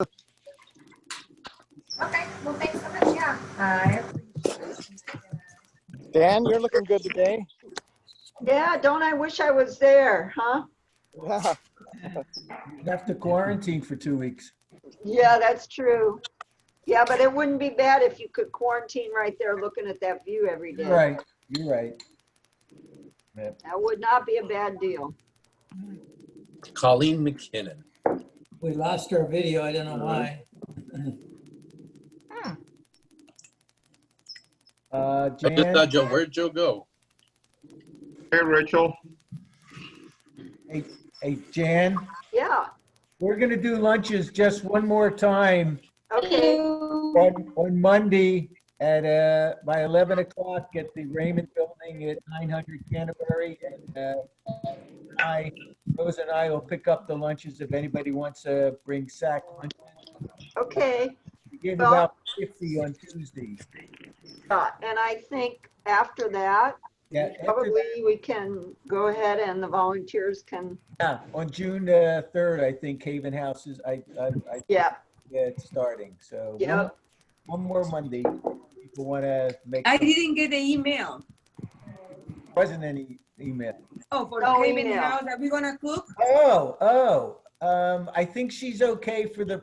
Okay, well, thanks so much. Yeah, I Dan, you're looking good today. Yeah, don't I wish I was there, huh? Yeah. You have to quarantine for 2 weeks. Yeah, that's true. Yeah, but it wouldn't be bad if you could quarantine right there looking at that view every day. You're right. You're right. Yep. That would not be a bad deal. Colleen McKinnon. We lost our video. I don't know why. I just Jan, saw Joe. Where'd Joe go? Hey, Rachel. hey, Jan, Yeah, we're gonna do lunches just one more time okay. on Monday at by 11 o'clock at the Raymond Building at 900 Canterbury. And Rose and I will pick up the lunches if anybody wants to bring sack lunches. Okay. We give Well- about 50 on Tuesday. And I think after that, Yeah, after probably we can go ahead and the volunteers can, Yeah, on June 3rd, I think Haven House is, yeah, it's starting. So yeah. one more Monday. People want to make. I didn't get the email. Wasn't any email. Oh, for No Haven email. House, are we gonna cook? I think she's okay for the,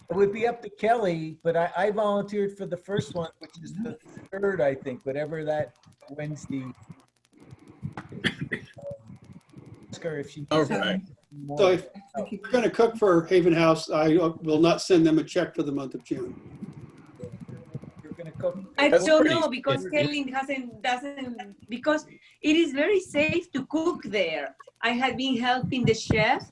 it would be up to Kelly, but I volunteered for the first one, which is the 3rd, I think, whatever that Wednesday. Ask her if she. All right. more. So if you're going to cook for Haven House, I will not send them a check for the month of June. You're gonna cook. I That's don't pretty- know because Kelly doesn't, because it is very safe to cook there. I had been helping the chef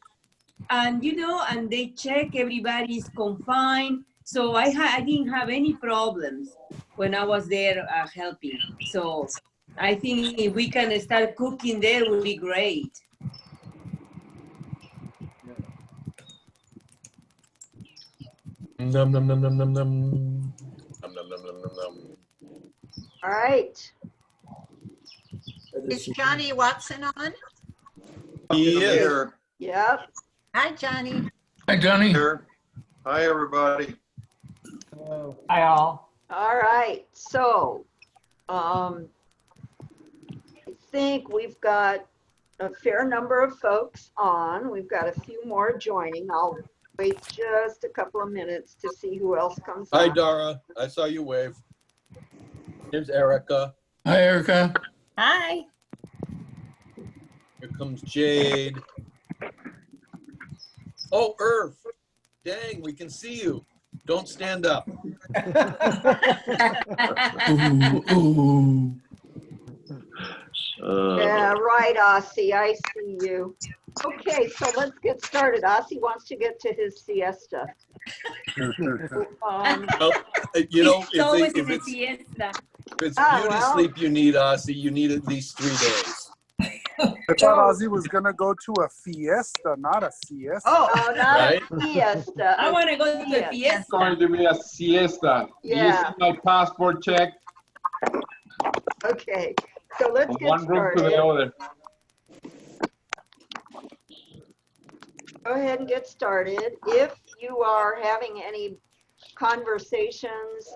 and, and they check everybody's confined. So I didn't have any problems when I was there helping. So I think if we can start cooking there, it would be great. Num num num num num num. Num num num num num num. All right. Is Johnny Watson on? He is. Here. Yep. Hi, Johnny. Hi, Johnny. Here. Hi, everybody. Oh, Hi, all. All right. So, I think we've got a fair number of folks on. We've got a few more joining. I'll wait just a couple of minutes to see who else comes Hi, on. Dara. I saw you wave. Here's Erica. Hi, Erica. Hi. Here comes Jade. Oh, Irv. Dang, we can see you. Don't stand up. Ooh. Yeah, right, Ossie. I see you. Okay, so let's get started. Ossie wants to get to his siesta. Well, you know, It's always if in a it's siesta. beauty well. sleep you need, Aussie, you need at least 3 days. I thought Ozzy was gonna go to a fiesta, not a siesta. Oh, not Right? a siesta. I want to go to the It's going fiesta. to be a siesta. Yeah. You see my passport check Okay, so let's from get one room to the started. other. Go ahead and get started. If you are having any conversations,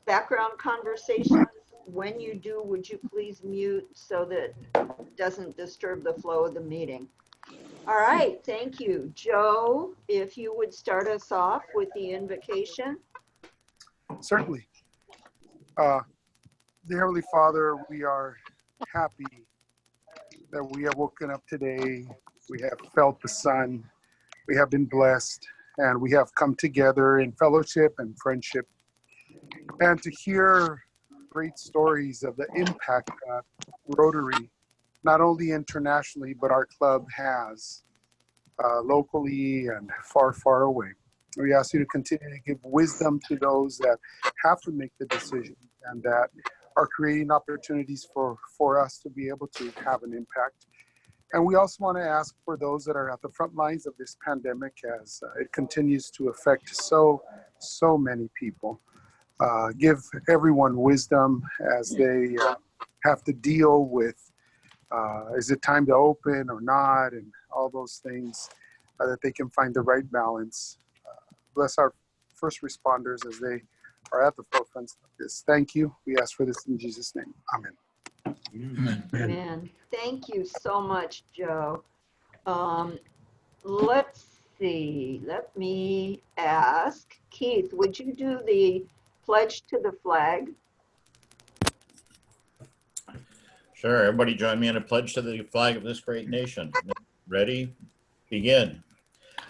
background conversations, when you do, would you please mute so that it doesn't disturb the flow of the meeting? All right, thank you. Joe, if you would start us off with the invocation. Certainly. Dear Heavenly Father, we are happy that we have woken up today. We have felt the sun. We have been blessed, and we have come together in fellowship and friendship. And to hear great stories of the impact that Rotary, not only internationally, but our club has locally and far, far away. We ask you to continue to give wisdom to those that have to make the decision and that are creating opportunities for us to be able to have an impact. And we also want to ask for those that are at the front lines of this pandemic as it continues to affect so many people. Give everyone wisdom as they have to deal with, is it time to open or not, and all those things, that they can find the right balance bless our first responders as they are at the forefront of this. Thank you. We ask for this in Jesus' name. Amen. Amen. Thank you so much, Joe. Let's see. Let me ask Keith, would you do the pledge to the flag? Sure. Everybody join me in a pledge to the flag of this great nation. Ready? Begin.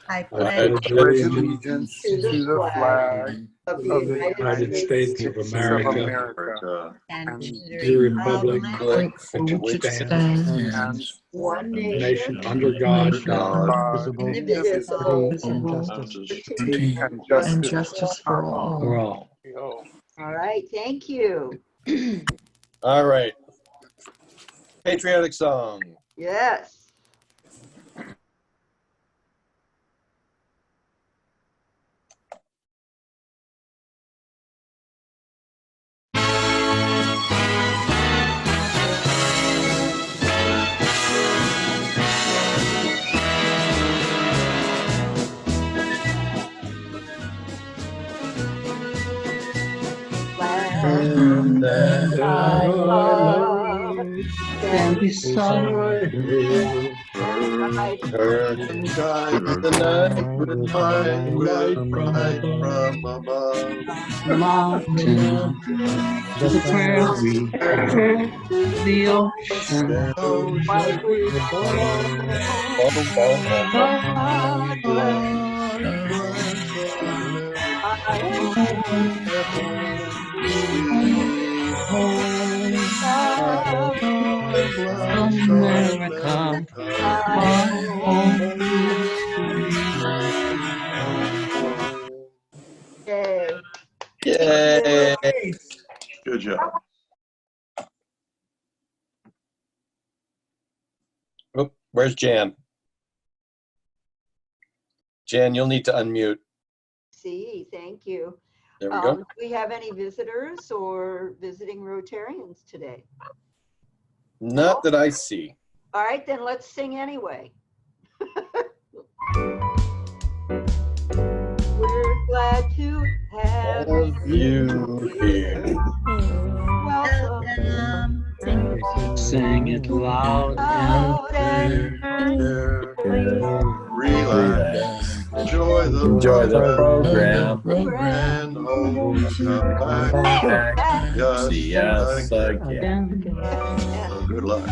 I I pledge pledge allegiance to the flag of of the the United States States of America and and to the republic republic To which stands stands one one nation, under God, indivisible, indivisible, liberty and justice for all. All right, thank you. All right. Patriotic song. Yes. And that I love stand beside her, Turn and guide the night with light from above. mountain, the prairie, the ocean, Ocean, sweet home, our blessed America, my home, sweet home. Yay. Yay. Good job. Oh, where's Jan? Jan, you'll need to unmute. See, thank you. There we go. Do we have any visitors or visiting Rotarians today? Not that I see. All right, then let's sing anyway. We're glad to have You here. Welcome. Sing it loud Out and Relax. Enjoy the program. and hope to come back. Just See us again. So good luck.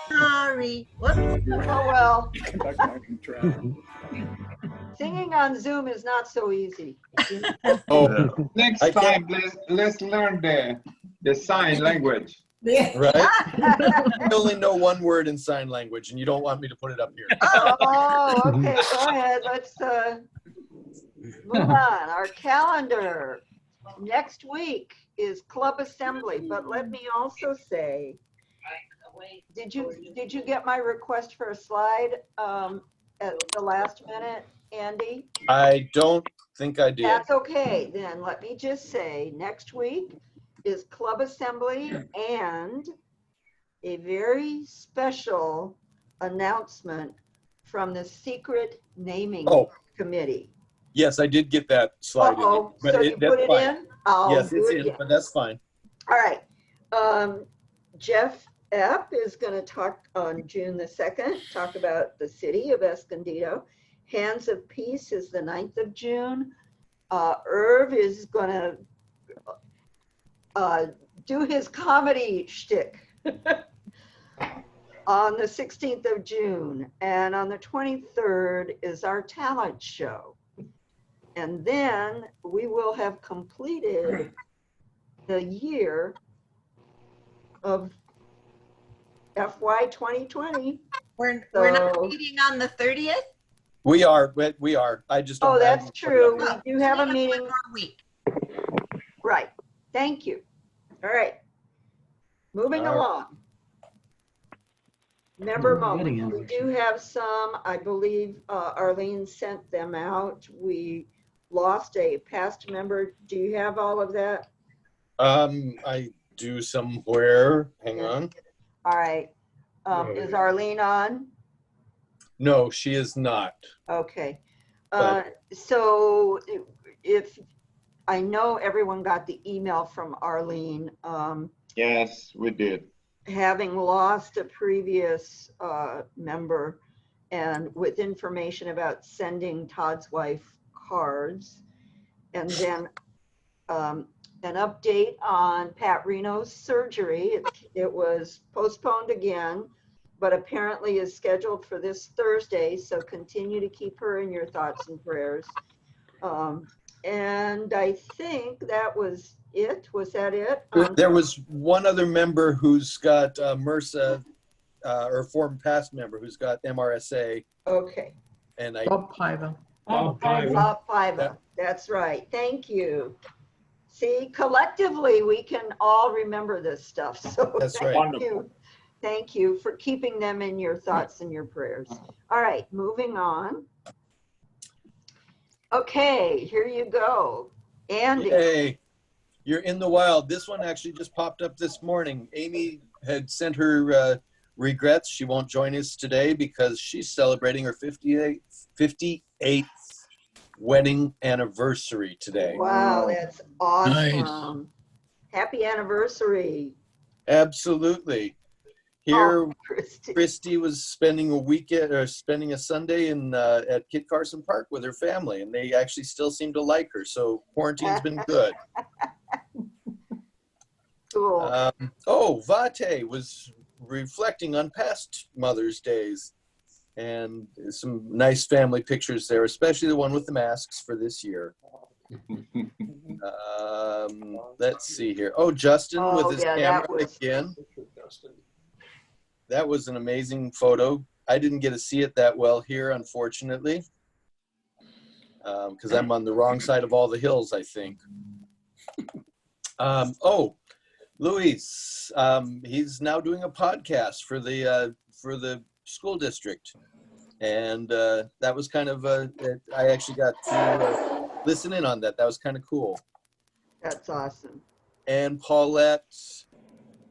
sorry. Whoops. Oh, well. Singing on Zoom is not so easy. Oh, Next I can't- time, let's learn the sign language. right? I only know one word in sign language, and you don't want me to put it up here. Oh, okay, go ahead. Let's move on. Our calendar. Next week is club assembly, but let me also say, did you get my request for a slide at the last minute, Andy? I don't think I did. That's okay, then let me just say, next week is club assembly and a very special announcement from the secret naming committee. Yes, I did get that slide in. But So you put it in? Oh, yes, it's good. in, but that's fine. All right. Jeff Epp is going to talk on June the 2nd, talk about the city of Escondido. Hands of Peace is the 9th of June. Irv is going to do his comedy shtick on the 16th of June. And on the 23rd is our talent show. And then we will have completed the year of FY 2020. We're not meeting on the 30th? We are. I just don't. Oh, that's true. We do have a One meeting. more week. Right. Thank you. All right. Moving along. Member moments. We do have some, I believe Arlene sent them out. We lost a past member. Do you have all of that? I do somewhere. Hang on. All right. Is Arlene on? No, she is not. Okay. So if, I know everyone got the email from Arlene, Yes, we did. having lost a previous member and with information about sending Todd's wife cards. And then an update on Pat Reno's surgery. It was postponed again, but apparently is scheduled for this Thursday. So continue to keep her in your thoughts and prayers. And I think that was it. Was that it? There was one other member who's got MRSA, or former past member who's got MRSA. Okay. And I, Bob Piva. Bob Piva. That's right. Thank you. See, collectively, we can all remember this stuff. So That's right. thank you. Thank you for keeping them in your thoughts and your prayers. All right, moving on. Okay, here you go. Andy. Yay. You're in the wild. This one actually just popped up this morning. Amy had sent her regrets. She won't join us today because she's celebrating her 58th wedding anniversary today. Wow, that's awesome. Nice. Happy anniversary. Absolutely. Here, Christy. Christy was spending a weekend or spending a Sunday in at Kit Carson Park with her family, and they actually still seem to like her. So quarantine's been good. Cool. Oh, Vate was reflecting on past Mother's Days, and some nice family pictures there, especially the one with the masks for this year. Let's see here. Oh, Justin with his camera again. That was an amazing photo. I didn't get to see it that well here, unfortunately, because I'm on the wrong side of all the hills, I think. Oh, Luis, he's now doing a podcast for the school district, and that was kind of I actually got to listen in on that. That was kind of cool. That's awesome. And Paulette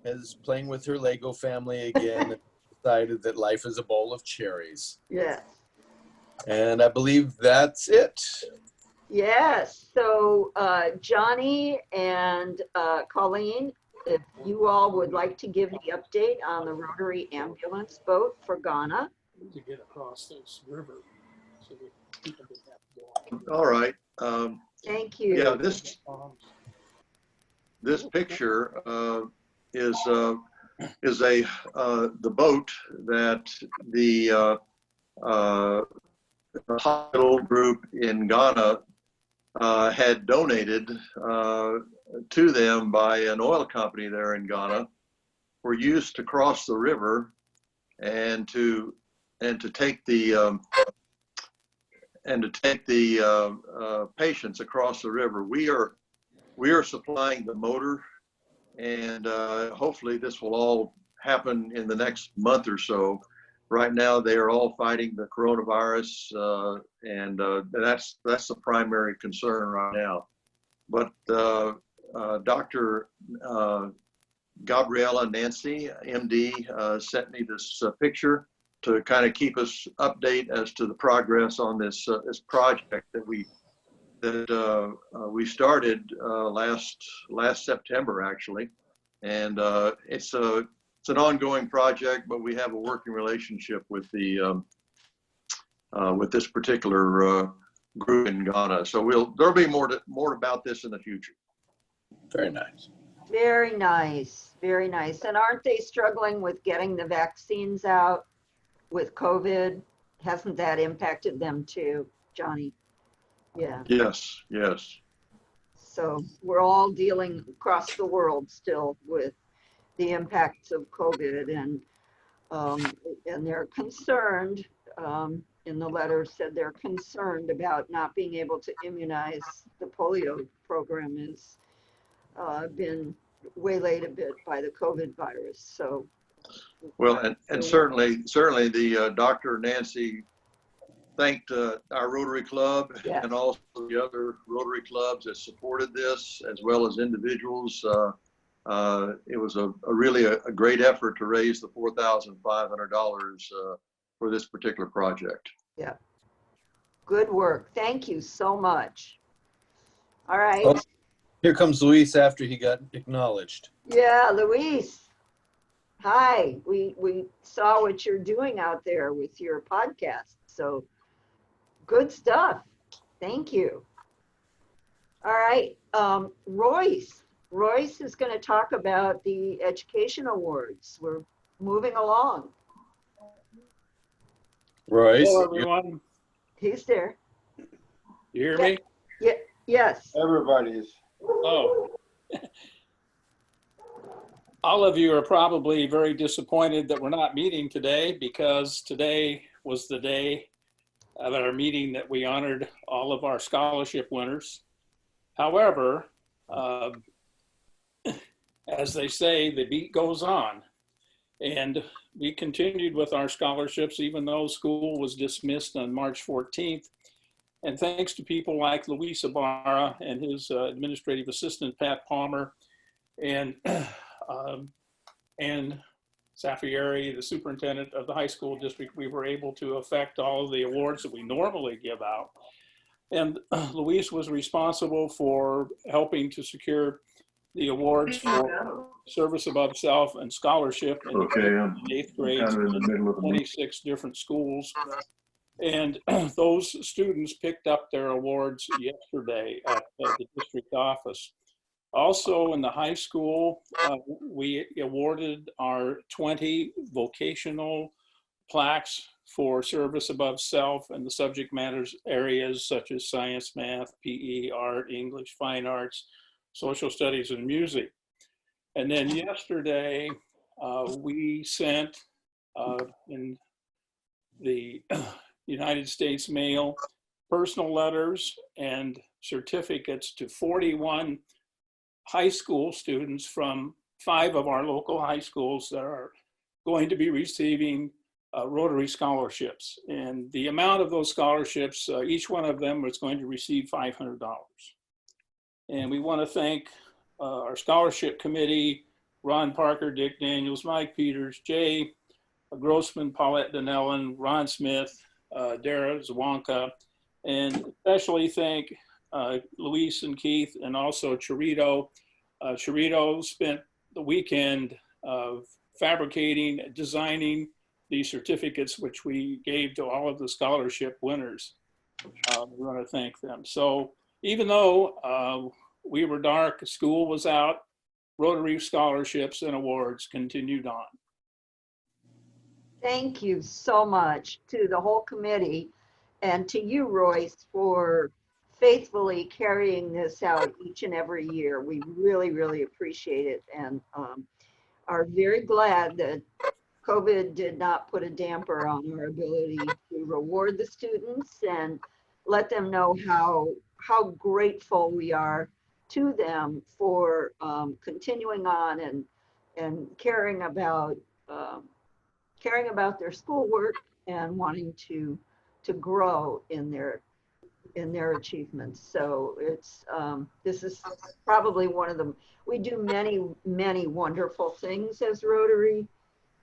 is playing with her Lego family again and decided that life is a bowl of cherries. Yes. And I believe that's it. Yes. So Johnny and Colleen, if you all would like to give the update on the Rotary ambulance boat for Ghana. To get across this river. So that people didn't have to walk. All right. Thank you. Yeah, this picture is the boat that the hospital group in Ghana had donated to them by an oil company there in Ghana, were used to cross the river and to take the patients across the river. We are supplying the motor, and hopefully this will all happen in the next month or so. Right now, they are all fighting the coronavirus, and that's the primary concern right now. But Dr. Gabriella Nancy, MD, sent me this picture to kind of keep us update as to the progress on this this project that we started last September, actually, and it's an ongoing project, but we have a working relationship with the with this particular group in Ghana. So there'll be more about this in the future. Very nice. Very nice. Very nice. And aren't they struggling with getting the vaccines out with COVID? Hasn't that impacted them too, Johnny? Yeah. Yes, yes. So we're all dealing across the world still with the impacts of COVID, and they're concerned, in the letter said they're concerned about not being able to immunize. The polio program has been waylaid a bit by the COVID virus. So, well, and certainly the Dr. Nancy thanked our Rotary Club, yes, and also the other Rotary clubs that supported this, as well as individuals. It was really a great effort to raise the $4,500 for this particular project. Yeah. Good work. Thank you so much. All right. Oh, here comes Luis after he got acknowledged. Yeah, Luis. Hi. We saw what you're doing out there with your podcast. So good stuff. Thank you. All right. Royce. Royce is going to talk about the education awards. We're moving along. Royce. Hello, everyone. He's there. You hear me? Yeah. Yes. Everybody's. Oh. All of you are probably very disappointed that we're not meeting today, because today was the day of our meeting that we honored all of our scholarship winners. However, as they say, the beat goes on. And we continued with our scholarships, even though school was dismissed on March 14th. And thanks to people like Luis Ibarra and his administrative assistant, Pat Palmer, and Saffieri, the superintendent of the high school district, we were able to affect all of the awards that we normally give out. And Luis was responsible for helping to secure the awards for service above self and scholarship in the eighth grade, kind of in the middle of the 26 different schools. And those students picked up their awards yesterday at the district office. Also in the high school, we awarded our 20 vocational plaques for service above self and the subject matters areas such as science, math, PE, art, English, fine arts, social studies, and music. And then yesterday, we sent in the United States mail personal letters and certificates to 41 high school students from 5 of our local high schools that are going to be receiving Rotary scholarships. And the amount of those scholarships, each one of them was going to receive $500. And we want to thank our scholarship committee, Ron Parker, Dick Daniels, Mike Peters, Jay Grossman, Paulette Donnellan, Ron Smith, Dara Zwanka, and especially thank Luis and Keith, and also Chirito. Chirito spent the weekend fabricating, designing the certificates, which we gave to all of the scholarship winners. We want to thank them. So even though we were dark, school was out, Rotary scholarships and awards continued on. Thank you so much to the whole committee and to you, Royce, for faithfully carrying this out each and every year. We really, really appreciate it, and are very glad that COVID did not put a damper on our ability to reward the students and let them know how grateful we are to them for continuing on and caring about their schoolwork and wanting to grow in their achievements. So it's this is probably one of them. We do many wonderful things as Rotary,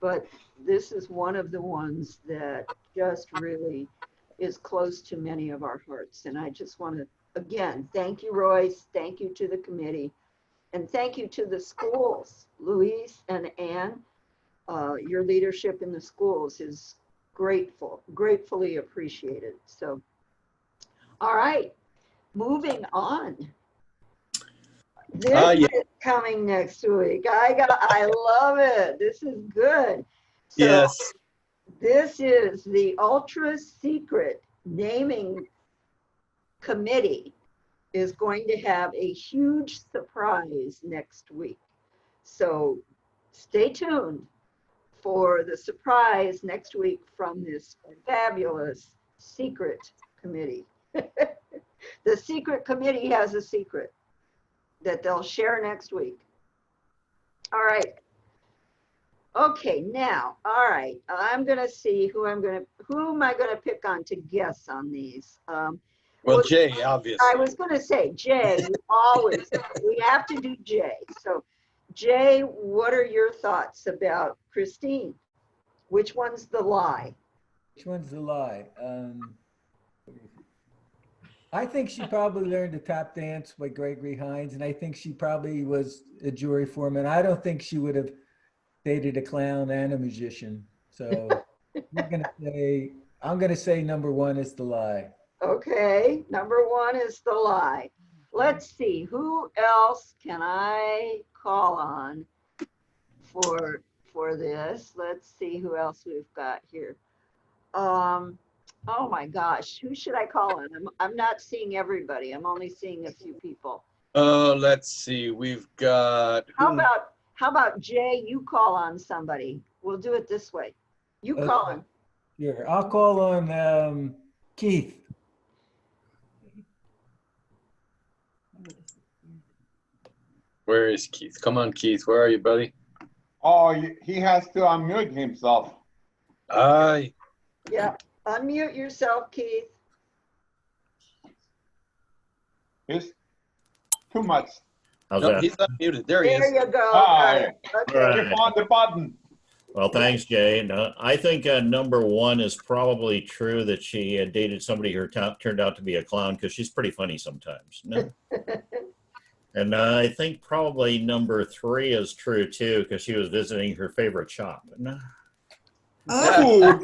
but this is one of the ones that just really is close to many of our hearts. And I just want to again thank you, Royce. Thank you to the committee, and thank you to the schools, Luis and Ann. Your leadership in the schools is gratefully appreciated. So, all right, moving on. This is coming next week. I love it. This is good. So Yes. this is the ultra secret naming committee is going to have a huge surprise next week. So stay tuned for the surprise next week from this fabulous secret committee. The secret committee has a secret that they'll share next week. All right. Okay, now, all right. I'm gonna see who am I gonna pick on to guess on these. Well, Jay, obviously. I was gonna say, Jay, we have to do Jay. So Jay, what are your thoughts about Christine? Which one's the lie? Which one's the lie? I think she probably learned to tap dance by Gregory Hines, and I think she probably was a jury foreman. I don't think she would have dated a clown and a magician. So I'm gonna say number one is the lie. Okay, number one is the lie. Let's see, who else can I call on for this? Let's see who else we've got here. Oh my gosh, who should I call on? I'm not seeing everybody. I'm only seeing a few people. Let's see. We've got. How about Jay, you call on somebody. We'll do it this way. You call on. Sure, I'll call on Keith. Where is Keith? Come on, Keith. Where are you, buddy? Oh, he has to unmute himself. Aye. Yeah, unmute yourself, Keith. It's too much. How's No, that? he's unmuted. There he is. There you go. Ah, Got it. Okay. All right. Click on the button. Well, thanks, Jay. No, I think number one is probably true that she dated somebody who turned out to be a clown because she's pretty funny sometimes. No? And I think probably number three is true too because she was visiting her favorite shop. No? Oh,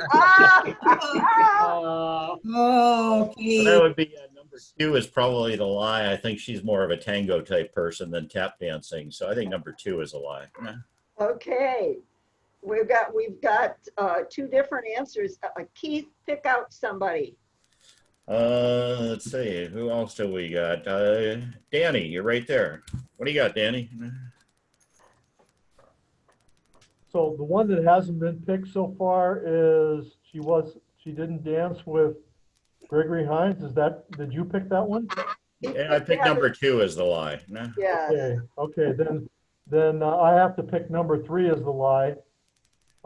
Oh, So Keith. that would be number two is probably the lie. I think she's more of a tango type person than tap dancing. So I think number two is a lie. No? Okay. We've got two different answers. Keith, pick out somebody. Let's see. Who else do we got? Danny, you're right there. What do you got, Danny? So the one that hasn't been picked so far is she didn't dance with Gregory Hines. Did you pick that one? Yeah, I picked number two as the lie. No? Yes. Okay, then I have to pick number three as the lie.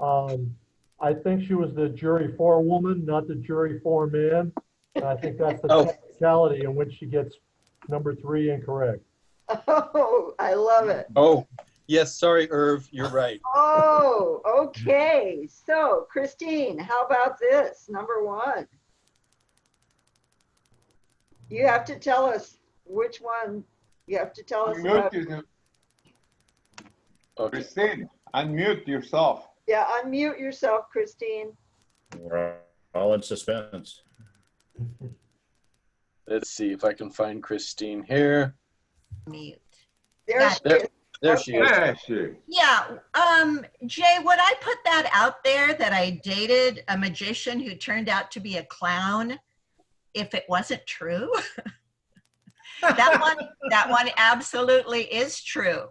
I think she was the jury forewoman, not the jury foreman. And I think that's the technicality in which she gets number three incorrect. Oh, I love it. Oh, yes. Sorry, Irv. You're right. Oh, okay. So, Christine, how about this? Number one. You have to tell us which one. You have to tell us about. Christine, unmute yourself. Yeah, unmute yourself, Christine. We're all in suspense. Let's see if I can find Christine here. Mute. There she is. There she is. There she. Yeah, Jay, would I put that out there that I dated a magician who turned out to be a clown if it wasn't true? that one absolutely is true.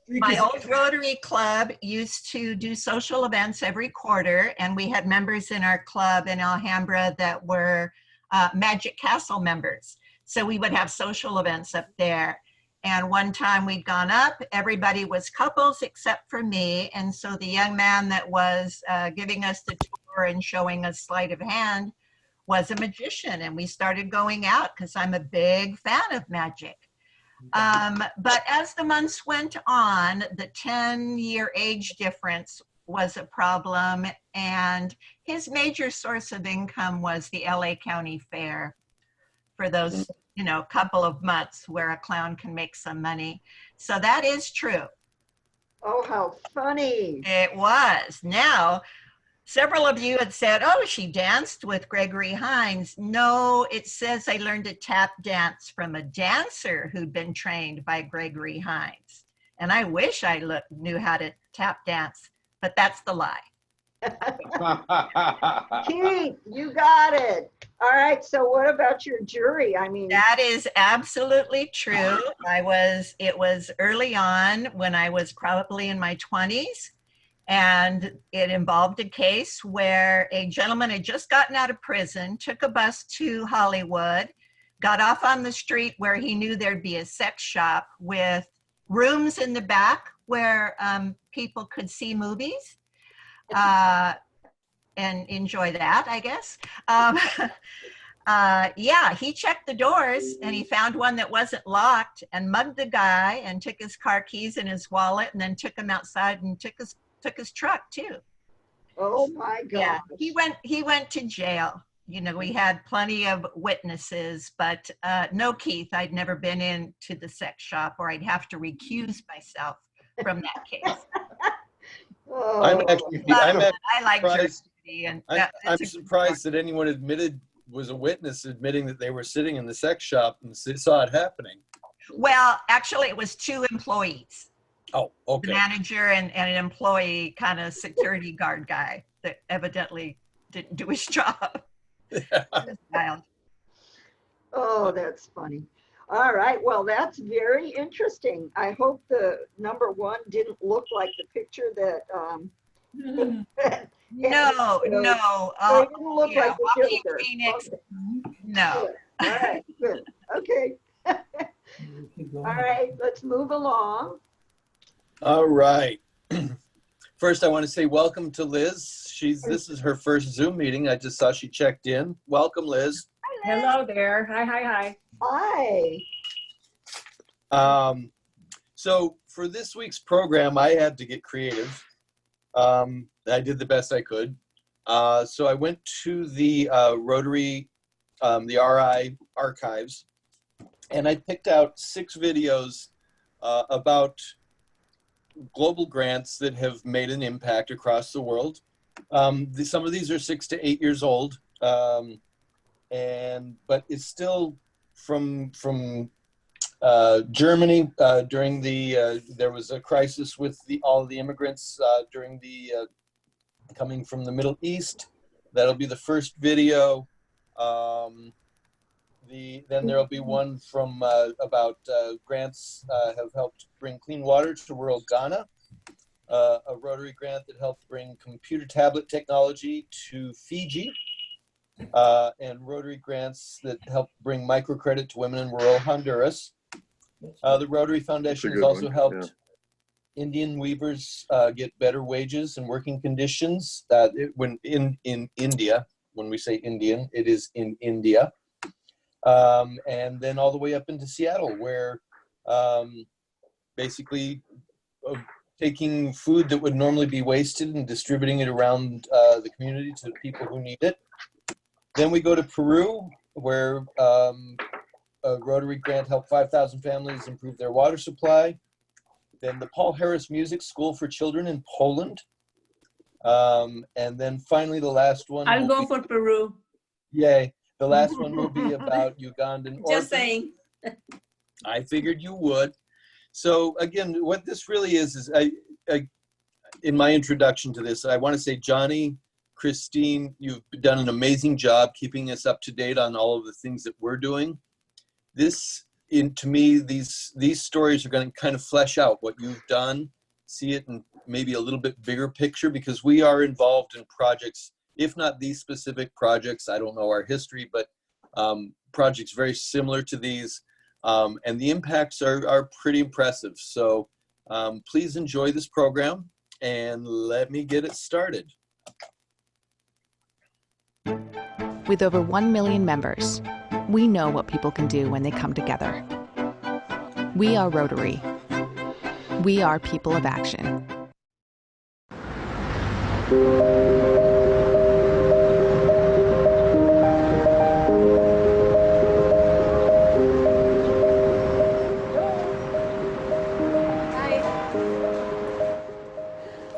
My old Rotary Club used to do social events every quarter, and we had members in our club in Alhambra that were Magic Castle members. So we would have social events up there. And one time we'd gone up, everybody was couples except for me. And so the young man that was giving us the tour and showing us sleight of hand was a magician. And we started going out because I'm a big fan of magic. But as the months went on, the 10-year age difference was a problem. And his major source of income was the LA County Fair for those, couple of months where a clown can make some money. So that is true. Oh, how funny. It was. Now, several of you had said, oh, she danced with Gregory Hines. No, it says I learned to tap dance from a dancer who'd been trained by Gregory Hines. And I wish I knew how to tap dance, but that's the lie. Keith, you got it. All right, so what about your jury? I mean, that is absolutely true. It was early on when I was probably in my 20s. And it involved a case where a gentleman had just gotten out of prison, took a bus to Hollywood, got off on the street where he knew there'd be a sex shop with rooms in the back where people could see movies and enjoy that, I guess. Yeah, he checked the doors and he found one that wasn't locked and mugged the guy and took his car keys and his wallet and then took him outside and took his truck too. Oh my God. Yeah, he went to jail. you know, we had plenty of witnesses, but no, Keith, I'd never been into the sex shop, or I'd have to recuse myself from that case. Oh, I like jury surprised. duty, and I'm surprised that anyone was a witness admitting that they were sitting in the sex shop and saw it happening. well, actually, it was 2 employees. Oh, okay. The manager and an employee, kind of security guard guy that evidently didn't do his job. Oh, that's funny. All right, well, that's very interesting. I hope the number 1 didn't look like the picture that No. it didn't look Yeah, like the Joaquin Joker. Phoenix. Okay. No. All right, good. Okay. All right, let's move along. All right. First, I want to say welcome to Liz. This is her first Zoom meeting. I just saw she checked in. Welcome, Liz. Hello there. Hi, hi, hi. Hi. So for this week's program, I had to get creative. I did the best I could. So I went to the Rotary, the RI archives, and I picked out 6 videos about global grants that have made an impact across the world. Some of these are 6 to 8 years old, but it's still from Germany during there was a crisis with all of the immigrants during coming from the Middle East. That'll be the first video. Then there'll be one from about grants have helped bring clean water to rural Ghana. A Rotary grant that helped bring computer tablet technology to Fiji. And Rotary grants that helped bring microcredit to women in rural Honduras. The Rotary Foundation has also helped Indian weavers get better wages and working conditions. When in India, when we say Indian, it is in India. And then all the way up into Seattle, where basically taking food that would normally be wasted and distributing it around the community to the people who need it. Then we go to Peru, where a Rotary grant helped 5,000 families improve their water supply. Then the Paul Harris Music School for Children in Poland. And then finally the last one. I'll go for Peru. Yay. The last one will be about Ugandan orphans. Just saying. I figured you would. So again, what this really is I in my introduction to this, I want to say, Johnny, Christine, you've done an amazing job keeping us up to date on all of the things that we're doing. To me, these stories are going to kind of flesh out what you've done, see it in maybe a little bit bigger picture, because we are involved in projects, if not these specific projects, I don't know our history, but projects very similar to these. And the impacts are pretty impressive. So please enjoy this program and let me get it started. With over 1 million members, we know what people can do when they come together. We are Rotary. We are people of action.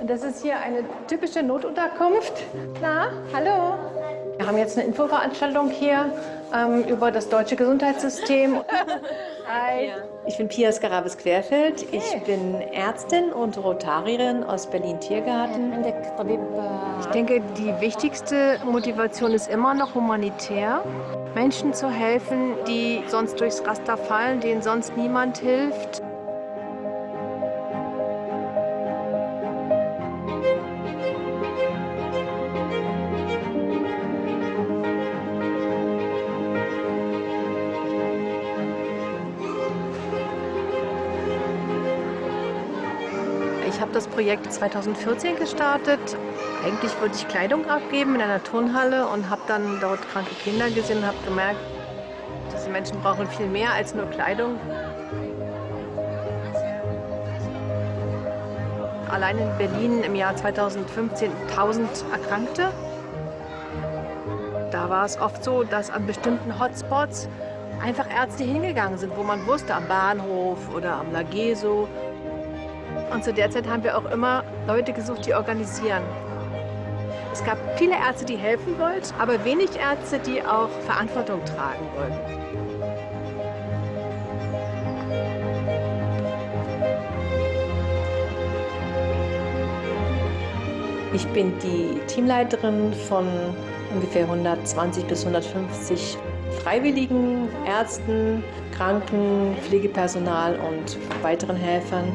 Das ist hier eine typische Notunterkunft. Na, hallo. Wir haben jetzt eine Infoveranstaltung hier über das deutsche Gesundheitssystem. Hi. Ich bin Pia Skarabis-Querfeld. Ich bin Ärztin und Rotarierin aus Berlin-Tiergarten. Ich denke, die wichtigste Motivation ist immer noch humanitär. Menschen zu helfen, die sonst durchs Raster fallen, denen sonst niemand hilft. Ich habe das Projekt 2014 gestartet. Eigentlich wollte ich Kleidung abgeben in einer Turnhalle und habe dann dort kranke Kinder gesehen und habe gemerkt, diese Menschen brauchen viel mehr als nur Kleidung. Allein in Berlin im Jahr 2015 1000 Erkrankte. da war es oft so, dass an bestimmten Hotspots einfach Ärzte hingegangen sind, wo man wusste, am Bahnhof oder am Lageso. Und zu der Zeit haben wir auch immer Leute gesucht, die organisieren. Es gab viele Ärzte, die helfen wollten, aber wenig Ärzte, die auch Verantwortung tragen wollten. Ich bin die Teamleiterin von ungefähr 120 bis 150 Freiwilligen, Ärzten, Kranken, Pflegepersonal und weiteren Helfern.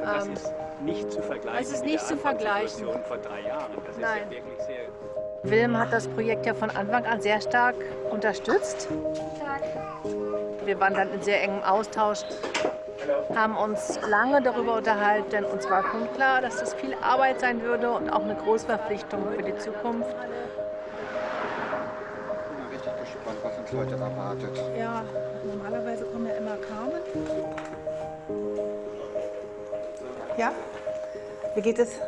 Das ist nicht zu vergleichen. Es ist nicht zu vergleichen. Vor 3 Jahren. Das ist Nein. ja wirklich sehr. Wilhelm hat das Projekt ja von Anfang an sehr stark unterstützt. Wir waren dann in sehr engem Austausch, haben uns lange darüber unterhalten. Uns war schon klar, dass das viel Arbeit sein würde und auch eine Großverpflichtung für die Zukunft. Ich bin richtig gespannt, was uns heute erwartet. Ja, normalerweise kommen ja immer Carmen. Ja? Wie geht es?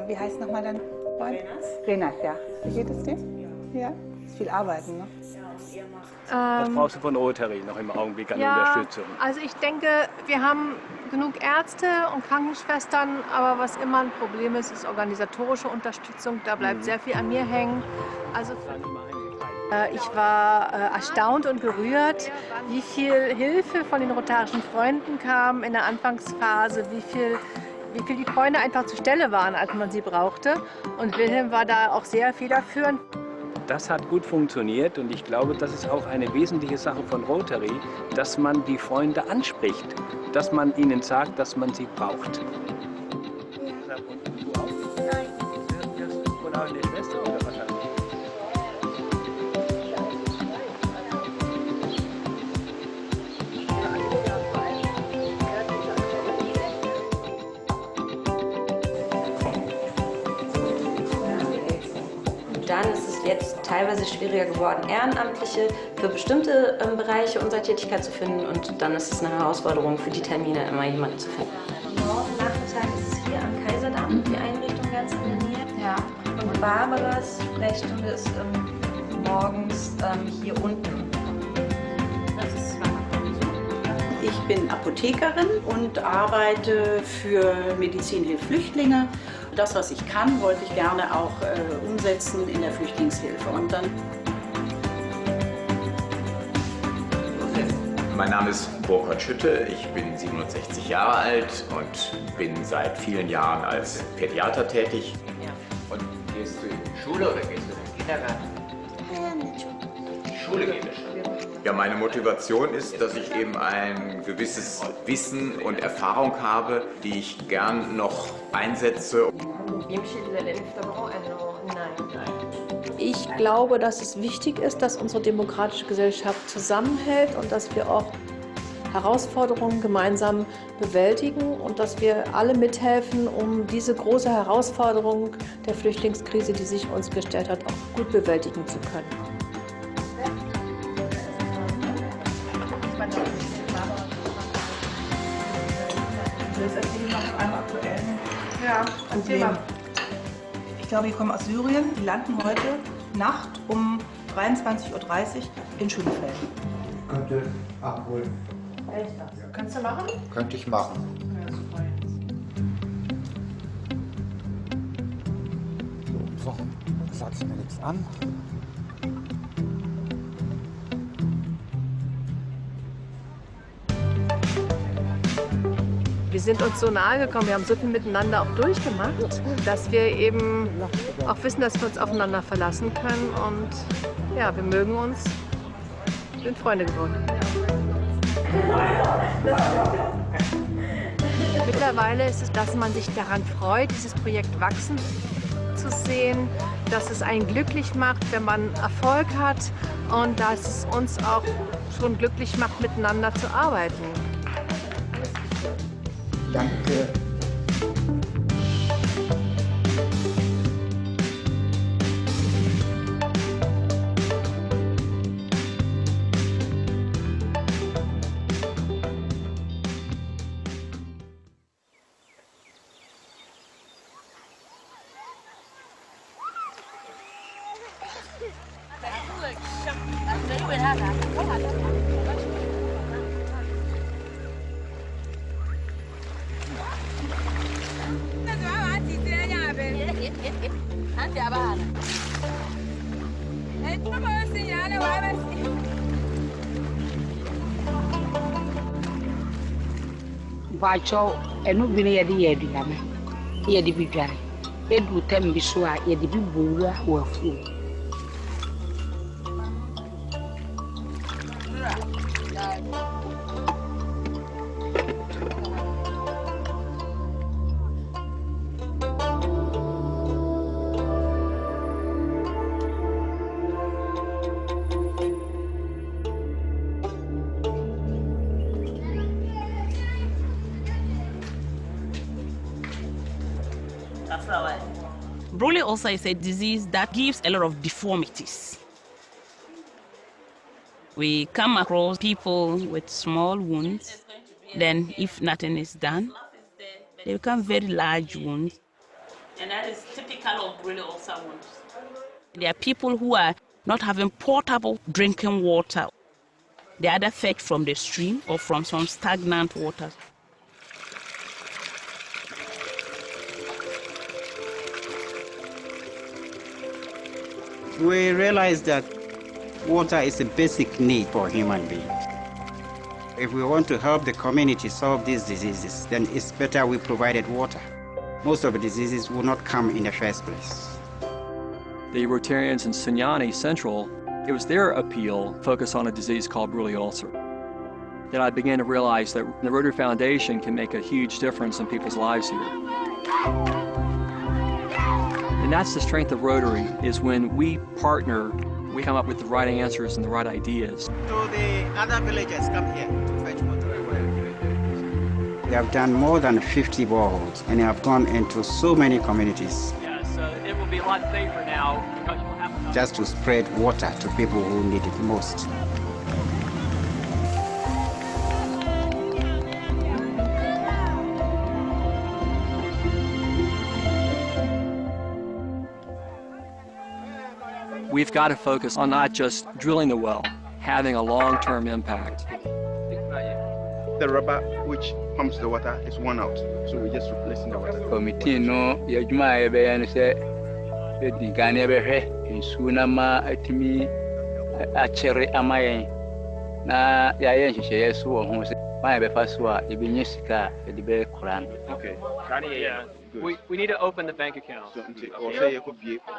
Wie heißt nochmal dein Freund? Renas, ja. Wie geht es dir? Ja? Ist viel Arbeiten, ne? Was brauchst du von Rotary noch im Augenblick an Ja, Unterstützung? also ich denke, wir haben genug Ärzte und Krankenschwestern, aber was immer ein Problem ist, ist organisatorische Unterstützung. Da bleibt sehr viel an mir hängen. Also ich war erstaunt und gerührt, wie viel Hilfe von den rotarischen Freunden kam in der Anfangsphase, wie viel die Freunde einfach zur Stelle waren, als man sie brauchte. Und Wilhelm war da auch sehr federführend. Das hat gut funktioniert und ich glaube, das ist auch eine wesentliche Sache von Rotary, dass man die Freunde anspricht, dass man ihnen sagt, dass man sie braucht. Und du auch? Nein. Oder eine Schwester oder was? Dann ist es jetzt teilweise schwieriger geworden, Ehrenamtliche für bestimmte Bereiche unserer Tätigkeit zu finden. Und dann ist es eine Herausforderung, für die Termine immer jemanden zu finden. Morgen Nachmittag ist es hier am Kaiserdamm, die Einrichtung ganz in der Nähe. Ja. Und Barbaras Sprechstunde ist morgens hier unten. Das ist Ich bin Apothekerin und arbeite für Medizin hilft Flüchtlinge. Das, was ich kann, wollte ich gerne auch umsetzen in der Flüchtlingshilfe. Und dann Mein Name ist Burkhard Schütte, ich bin 67 Jahre alt und bin seit vielen Jahren als Pädiater tätig. Und gehst du in die Schule oder gehst du in den Kindergarten? Schule geht es schon. Ja, meine Motivation ist, dass ich eben ein gewisses Wissen und Erfahrung habe, die ich gern noch einsetze. Ich glaube, dass es wichtig ist, dass unsere demokratische Gesellschaft zusammenhält und dass wir auch Herausforderungen gemeinsam bewältigen und dass wir alle mithelfen, um diese große Herausforderung der Flüchtlingskrise, die sich uns gestellt hat, auch gut bewältigen zu können. Ja, erzähl mal. Ich glaube, die kommen aus Syrien. Die landen heute Nacht um 23:30 Uhr in Schönefeld. Könnte abholen. Echt? Kannst du machen? Könnte ich machen. Ja, super. So, sagst du mir nichts an. Wir sind uns so nahe gekommen, wir haben so viel miteinander auch durchgemacht, dass wir eben auch wissen, dass wir uns aufeinander verlassen können und ja, wir mögen uns, sind Freunde geworden. Mittlerweile ist es, dass man sich daran freut, dieses Projekt wachsen zu sehen, dass es einen glücklich macht, wenn man Erfolg hat und dass es uns auch schon glücklich macht, miteinander zu arbeiten. Danke. Bacho, and no be at the Ediana. Here the big guy. It would tell me so. I had the big boy were full. Broly ulcer is a disease that gives a lot of deformities. We come across people with small wounds, then if nothing is done, they become very large wounds. And that is typical of Broly ulcer wounds. There are people who are not having portable drinking water. They either fetch from the stream or from some stagnant water. We realize that water is a basic need for human beings. If we want to help the community solve these diseases, then it's better we provided water. Most of the diseases will not come in the first place. The Rotarians in Sunyani Central, it was their appeal focused on a disease called Broly ulcer. Then I began to realize that the Rotary Foundation can make a huge difference in people's lives here. And that's the strength of Rotary, is when we partner, we come up with the right answers and the right ideas. So the other villagers come here to fetch water. We have done more than 50 boreholes and have gone into so many communities. Yeah, so it will be a lot safer now because you'll have just to spread water to people who need it most. We've got to focus on not just drilling the well, having a long-term impact. The rubber which pumps the water is worn out, so we're just replacing the water. Committee no, yajuma ebe yani se edi gani ebe he insuna ma atimi achere amaye na ya yen hihye yesu wo ho se ma ebe fa so a ebe nyesika edi be kuran. Okay. Yeah. We need to open the bank account.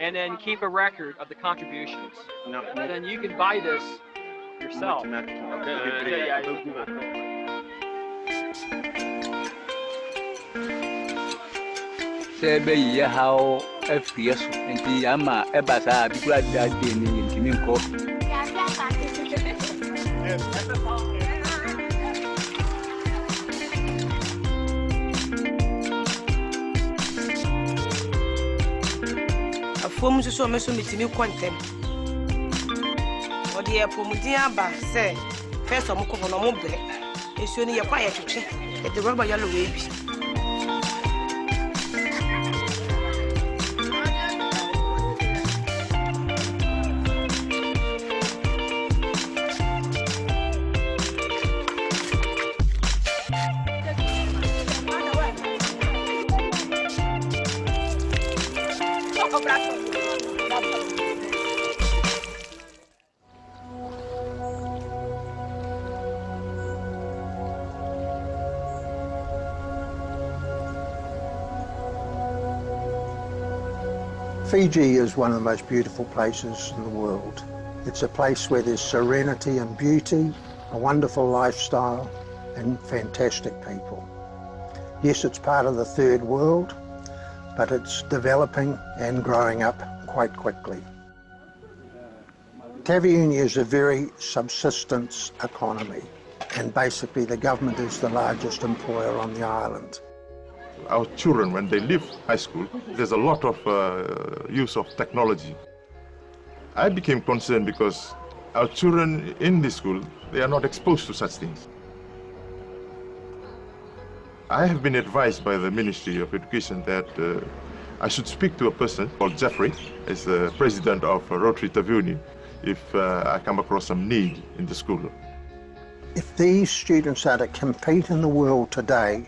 And then keep a record of the contributions. And then you can buy this yourself. Sebe ya how FPS enti ama eba sa bi kula da de ni ntimi nko. Fomu so me so mitimi kwantem. Odi e pomudin aba se first omo ko no mo bre. Esuo ni ye kwa ye twetwe. E de rubber yellow we bi. Fiji is one of the most beautiful places in the world. It's a place where there's serenity and beauty, a wonderful lifestyle, and fantastic people. Yes, it's part of the third world, but it's developing and growing up quite quickly. Taveuni is a very subsistence economy, and basically the government is the largest employer on the island. Our children, when they leave high school, there's a lot of use of technology. I became concerned because our children in this school, they are not exposed to such things. I have been advised by the Ministry of Education that I should speak to a person called Jeffrey, as the president of Rotary Taveuni. if I come across some need in the school. If these students are to compete in the world today,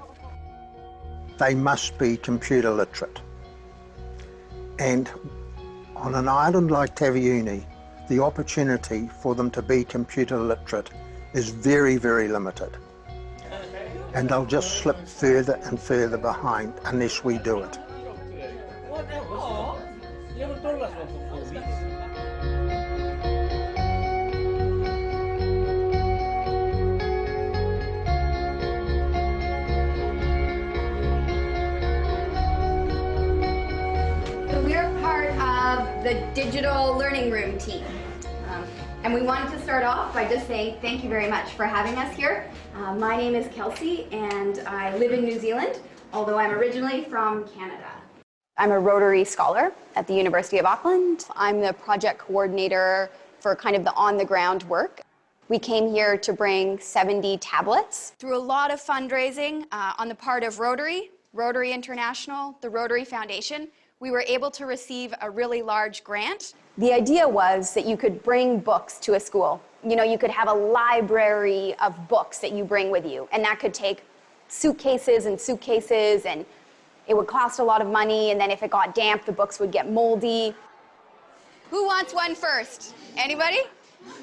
they must be computer literate. And on an island like Taveuni, the opportunity for them to be computer literate is very, very limited. And they'll just slip further and further behind unless we do it. So we're part of the digital learning room team. And we wanted to start off by just saying thank you very much for having us here. My name is Kelsey and I live in New Zealand, although I'm originally from Canada. I'm a Rotary Scholar at the University of Auckland. I'm the project coordinator for kind of the on-the-ground work. We came here to bring 70 tablets. Through a lot of fundraising on the part of Rotary, Rotary International, the Rotary Foundation, we were able to receive a really large grant. The idea was that you could bring books to a school. You know, you could have a library of books that you bring with you, and that could take suitcases and suitcases, and it would cost a lot of money, and then if it got damp, the books would get moldy. Who wants one first? Anybody?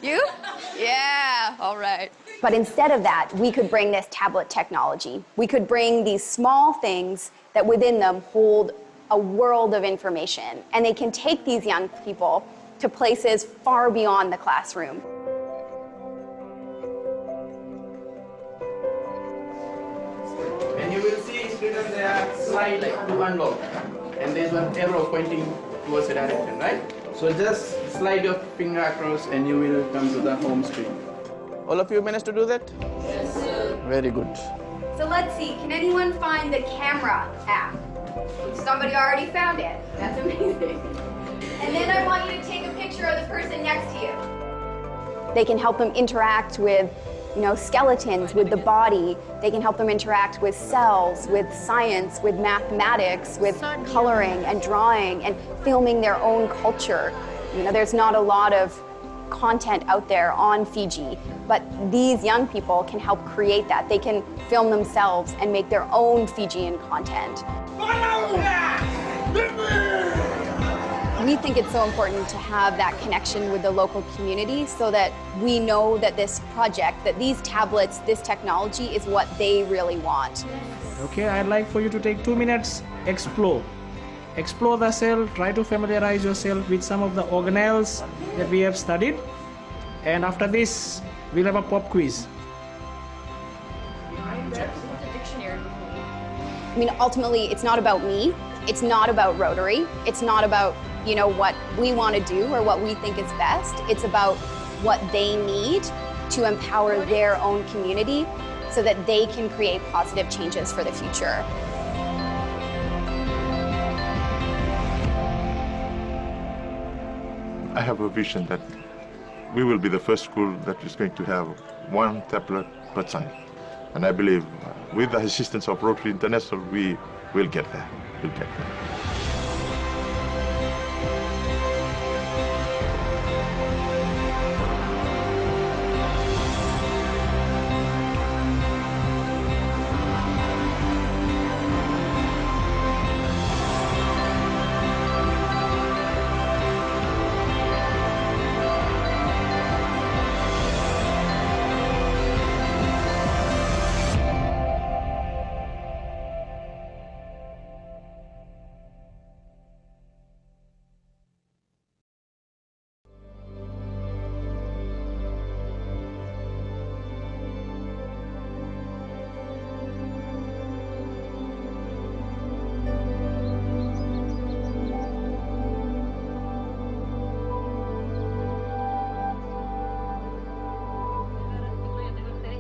You? Yeah, all right. But instead of that, we could bring this tablet technology. We could bring these small things that within them hold a world of information, and they can take these young people to places far beyond the classroom. And you will see it's written there, slide like to unlock, and there's one arrow pointing towards the direction, right? So just slide your finger across and you will come to the home screen. All of you managed to do that? Yes, sir. Very good. So let's see, can anyone find the camera app? Somebody already found it. That's amazing. And then I want you to take a picture of the person next to you. They can help them interact with, you know, skeletons, with the body. They can help them interact with cells, with science, with mathematics, with coloring and drawing and filming their own culture. You know, there's not a lot of content out there on Fiji, but these young people can help create that. They can film themselves and make their own Fijian content. We think it's so important to have that connection with the local community so that we know that this project, that these tablets, this technology is what they really want. Okay, I'd like for you to take 2 minutes, explore. Explore the cell, try to familiarize yourself with some of the organelles that we have studied. And after this, we'll have a pop quiz. I mean, ultimately, it's not about me. It's not about Rotary. It's not about, you know, what we want to do or what we think is best. It's about what they need to empower their own community so that they can create positive changes for the future. I have a vision that we will be the first school that is going to have 1 tablet per child. And I believe with the assistance of Rotary International, we will get there. We'll get there.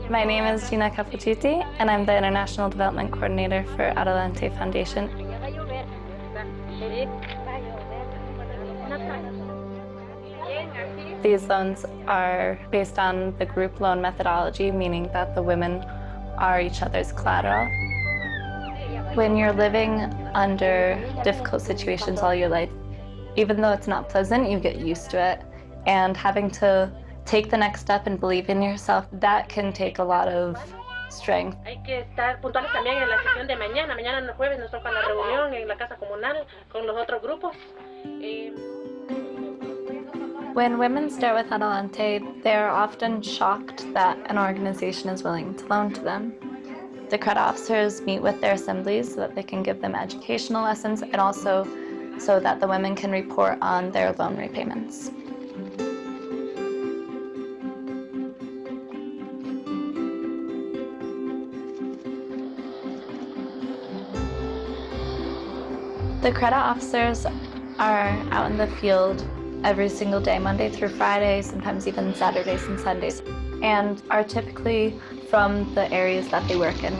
My name is Gina Cappucciti, and I'm the International Development Coordinator for Adelante Foundation. These loans are based on the group loan methodology, meaning that the women are each other's collateral. When you're living under difficult situations all your life, even though it's not pleasant, you get used to it. And having to take the next step and believe in yourself, that can take a lot of strength. Hay que estar puntuales también en la sesión de mañana. Mañana el jueves nos toca la reunión en la casa comunal con los otros grupos. When women start with Adelante, they're often shocked that an organization is willing to loan to them. The credit officers meet with their assemblies so that they can give them educational lessons and also so that the women can report on their loan repayments. The credit officers are out in the field every single day, Monday through Friday, sometimes even Saturdays and Sundays, and are typically from the areas that they work in.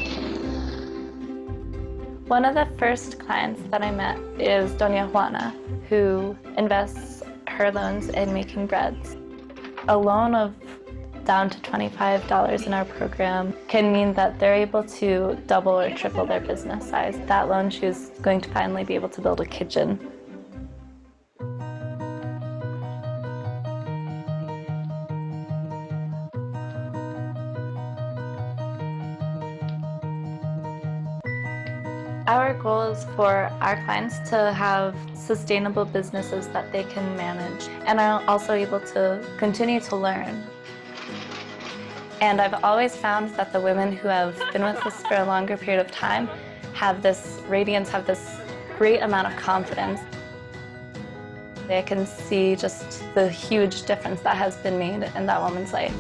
One of the first clients that I met is Doña Juana, who invests her loans in making breads. A loan of down to $25 in our program can mean that they're able to double or triple their business size. That loan, she was going to finally be able to build a kitchen. Our goal is for our clients to have sustainable businesses that they can manage and are also able to continue to learn. And I've always found that the women who have been with us for a longer period of time have this radiance, have this great amount of confidence. They can see just the huge difference that has been made in that woman's life.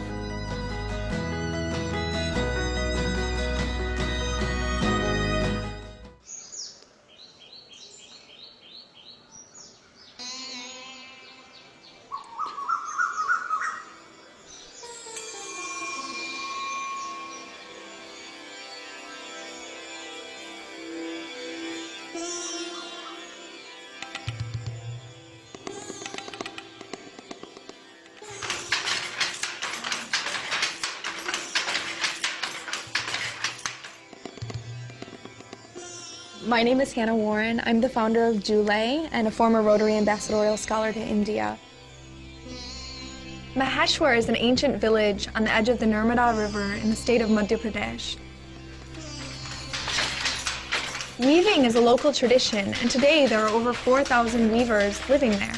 My name is Hannah Warren. I'm the founder of Julay and a former Rotary Ambassadorial Scholar to India. Maheshwar is an ancient village on the edge of the Narmada River in the state of Madhya Pradesh. Weaving is a local tradition, and today there are over 4,000 weavers living there.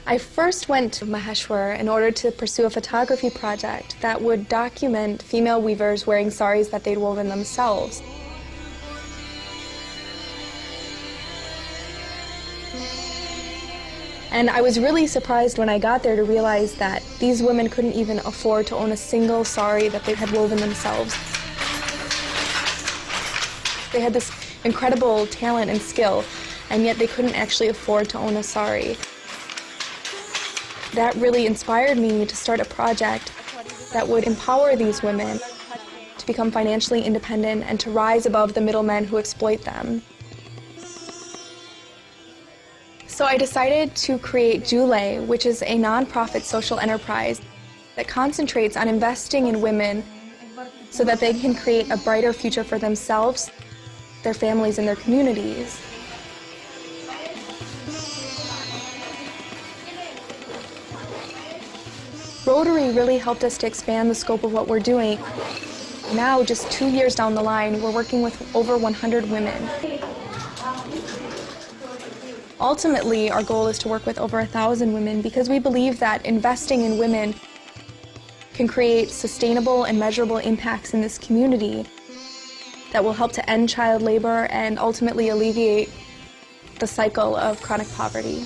I first went to Maheshwar in order to pursue a photography project that would document female weavers wearing saris that they'd woven themselves. And I was really surprised when I got there to realize that these women couldn't even afford to own a single sari that they had woven themselves. They had this incredible talent and skill, and yet they couldn't actually afford to own a sari. That really inspired me to start a project that would empower these women to become financially independent and to rise above the middlemen who exploit them. So I decided to create Julay, which is a nonprofit social enterprise that concentrates on investing in women so that they can create a brighter future for themselves, their families, and their communities. Rotary really helped us to expand the scope of what we're doing. Now, just 2 years down the line, we're working with over 100 women. Ultimately, our goal is to work with over 1,000 women because we believe that investing in women can create sustainable and measurable impacts in this community that will help to end child labor and ultimately alleviate the cycle of chronic poverty.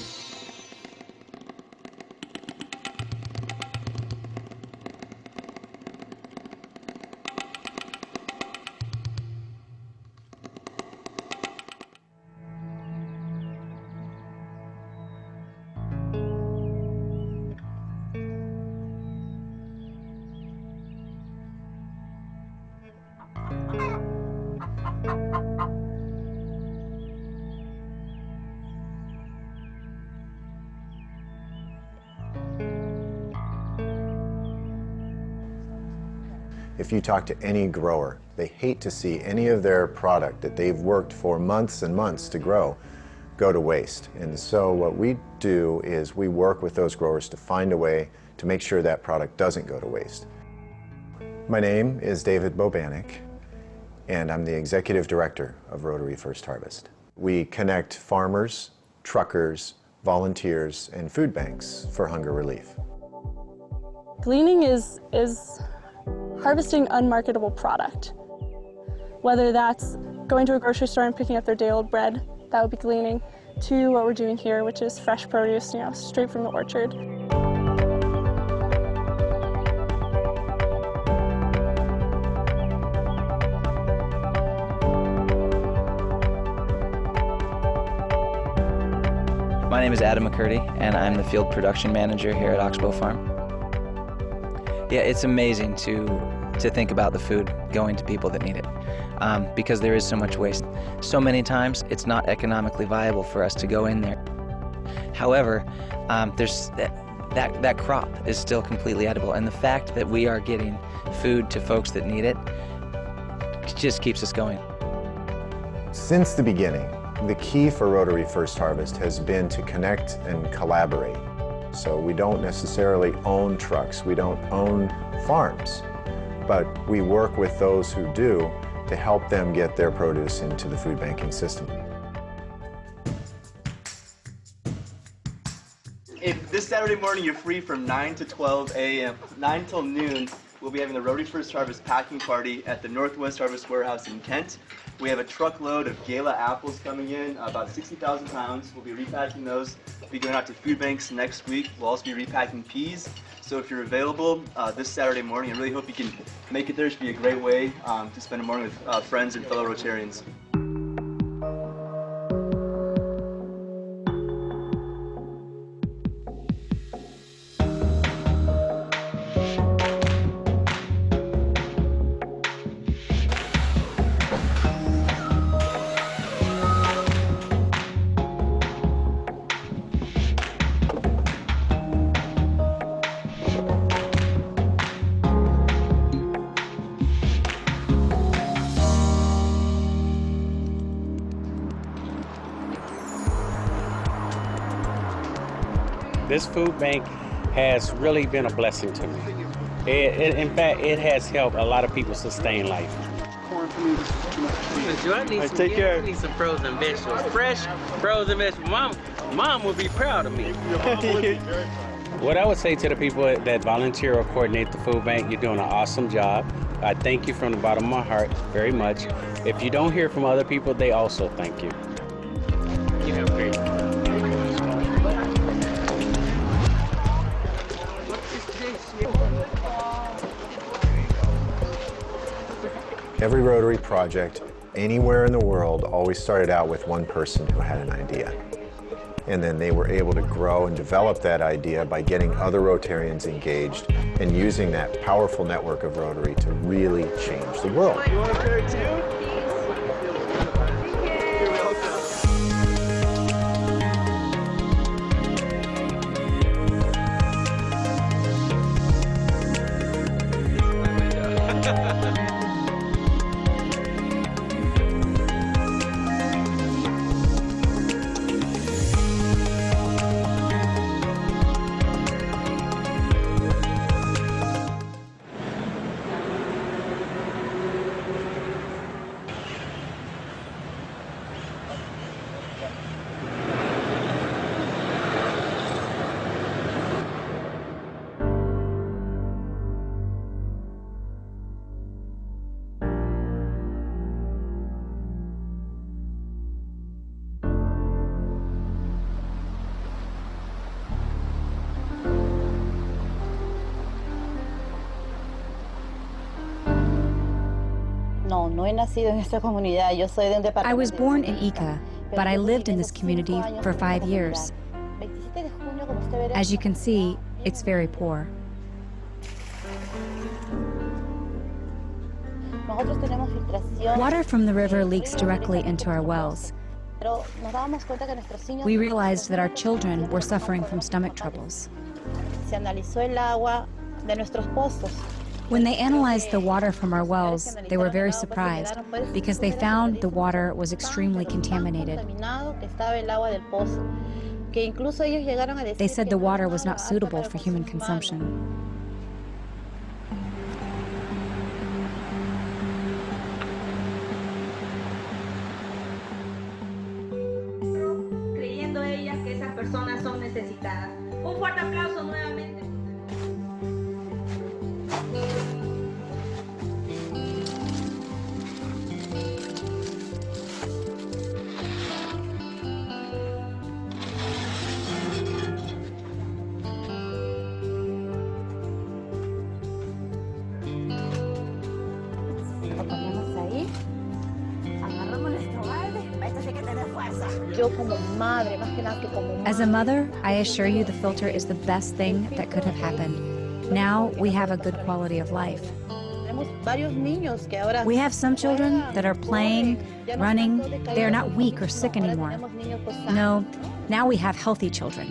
If you talk to any grower, they hate to see any of their product that they've worked for months and months to grow go to waste. And so what we do is we work with those growers to find a way to make sure that product doesn't go to waste. My name is David Bobanek, and I'm the Executive Director of Rotary First Harvest. We connect farmers, truckers, volunteers, and food banks for hunger relief. Gleaning is harvesting unmarketable product. Whether that's going to a grocery store and picking up their day-old bread, that would be gleaning, to what we're doing here, which is fresh produce, straight from the orchard. My name is Adam McCurdy, and I'm the field production manager here at Oxbow Farm. Yeah, it's amazing to think about the food going to people that need it, because there is so much waste. So many times, it's not economically viable for us to go in there. However, there's that crop is still completely edible, and the fact that we are getting food to folks that need it just keeps us going. Since the beginning, the key for Rotary First Harvest has been to connect and collaborate. So we don't necessarily own trucks, we don't own farms, but we work with those who do to help them get their produce into the food banking system. If this Saturday morning you're free from 9 to 12 a.m., 9 till noon, we'll be having the Rotary First Harvest packing party at the Northwest Harvest Warehouse in Kent. We have a truckload of Gala apples coming in, about 60,000 pounds. We'll be repacking those. We'll be going out to food banks next week. We'll also be repacking peas. So if you're available this Saturday morning, I really hope you can make it there. It should be a great way to spend a morning with friends and fellow Rotarians. This food bank has really been a blessing to me. In fact, it has helped a lot of people sustain life. I need some frozen vegetables. Fresh frozen vegetables. Mom would be proud of me. What I would say to the people that volunteer or coordinate the food bank, you're doing an awesome job. I thank you from the bottom of my heart very much. If you don't hear from other people, they also thank you. You have great. Every Rotary project anywhere in the world always started out with one person who had an idea. And then they were able to grow and develop that idea by getting other Rotarians engaged and using that powerful network of Rotary to really change the world. You want a pair too? I was born in Ica, but I lived in this community for 5 years. As you can see, it's very poor. Water from the river leaks directly into our wells. We realized that our children were suffering from stomach troubles. When they analyzed the water from our wells, they were very surprised because they found the water was extremely contaminated. They said the water was not suitable for human consumption. Creyendo ellas que esas personas son necesitadas. Un fuerte aplauso nuevamente. As a mother, I assure you the filter is the best thing that could have happened. Now we have a good quality of life. We have some children that are playing, running. They are not weak or sick anymore. No, now we have healthy children.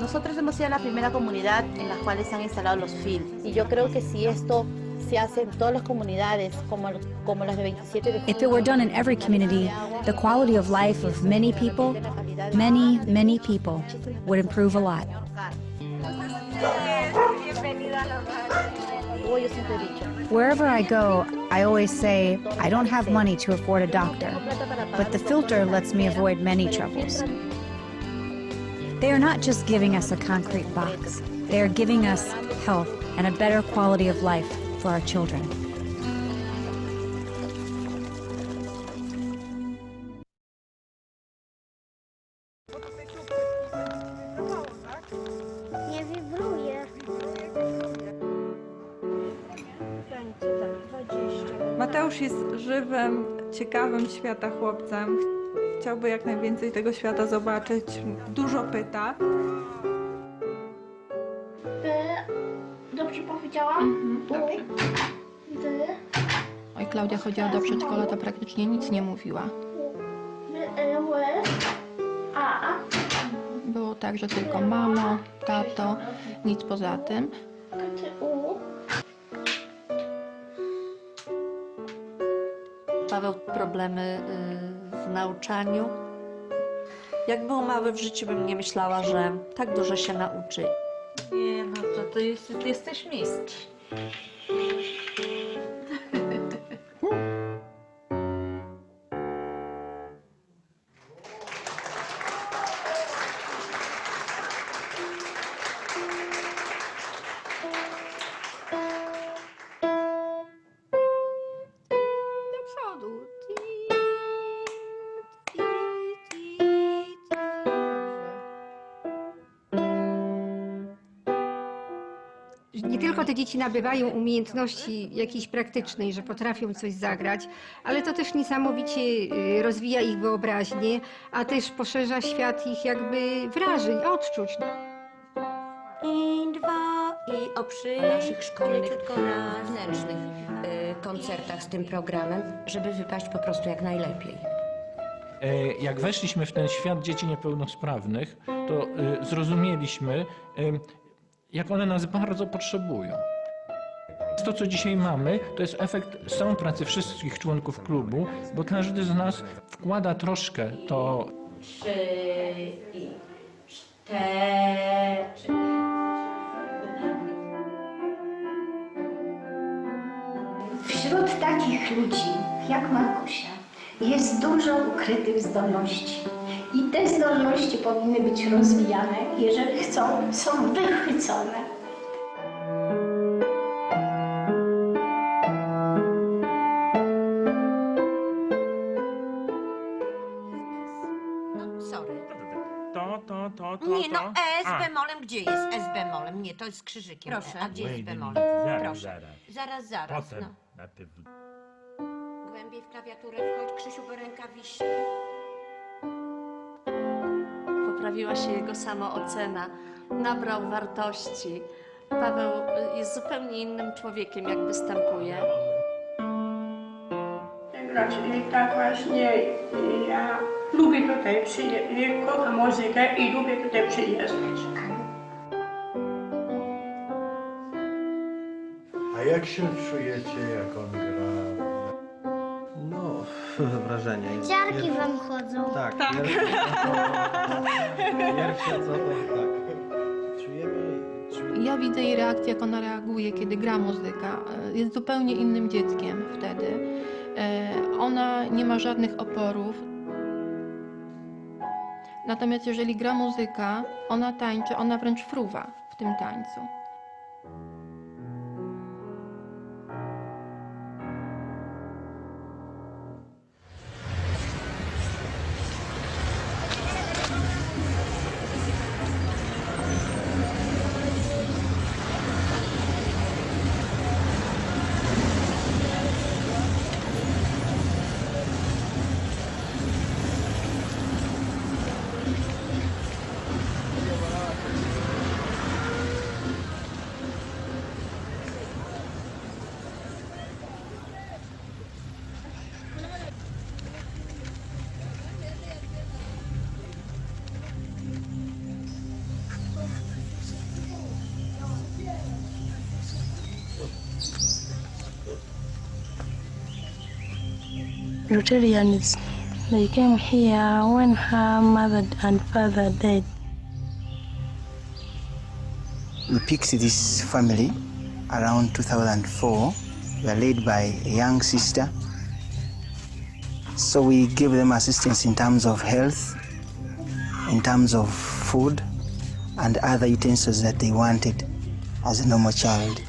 Nosotros hemos sido la primera comunidad en la cual se han instalado los fields. Y yo creo que si esto se hace en todas las comunidades, como las de 27 de junio. If it were done in every community, the quality of life of many people, many people, would improve a lot. Wherever I go, I always say, I don't have money to afford a doctor, but the filter lets me avoid many troubles. They are not just giving us a concrete box. They are giving us health and a better quality of life for our children. Mateusz jest żywym, ciekawym świata chłopcem. Chciałby jak najwięcej tego świata zobaczyć. Dużo pyta. Dobrze powiedziałam? Dobrze. Oj, Klaudia chodziła do przedszkola, to praktycznie nic nie mówiła. Było tak, że tylko mamo, tato, nic poza tym. Paweł problemy w nauczaniu. Jak był mały w życiu, bym nie myślała, że tak dużo się nauczy. Nie, no to jesteś mistrz. Nie tylko te dzieci nabywają umiejętności jakiejś praktycznej, że potrafią coś zagrać, ale to też niesamowicie rozwija ich wyobraźnię, a też poszerza świat ich jakby wrażeń, odczuć. I przy naszych szkolnych, wewnętrznych koncertach z tym programem, żeby wypaść po prostu jak najlepiej. Jak weszliśmy w ten świat dzieci niepełnosprawnych, to zrozumieliśmy, jak one nas bardzo potrzebują. To, co dzisiaj mamy, to jest efekt stałej pracy wszystkich członków klubu, bo każdy z nas wkłada troszkę to. 3 i 4. Wśród takich ludzi jak Markusia jest dużo ukrytych zdolności. I te zdolności powinny być rozwijane, jeżeli chcą, są wychwycone. Nie, no E z bemolem, gdzie jest E z bemolem? Nie, to jest z krzyżykiem. Proszę. A gdzie jest z bemolem? Proszę. Zaraz. Potem No. na pewno. Głębiej w klawiaturę wchodź, Krzysiu, bo ręka wisi. Poprawiła się jego samoocena, nabrał wartości. Paweł jest zupełnie innym człowiekiem, jak występuje. I tak właśnie ja lubię tutaj przyjeżdżać, kocham muzykę i lubię tutaj przyjeżdżać. A jak się czujecie, jak on gra? No, wrażenie. Ciarki wam chodzą. Tak, Tak. Pierwsze co to tak. Czujemy. Ja widzę jej reakcję, jak ona reaguje, kiedy gra muzyka. Jest zupełnie innym dzieckiem wtedy. Ona nie ma żadnych oporów. Natomiast jeżeli gra muzyka, ona tańczy, ona wręcz fruwa w tym tańcu. Rotarians, they came here when her mother and father died. We picked this family around 2004. We are led by a young sister. So we gave them assistance in terms of health, in terms of food, and other utensils that they wanted as a normal child.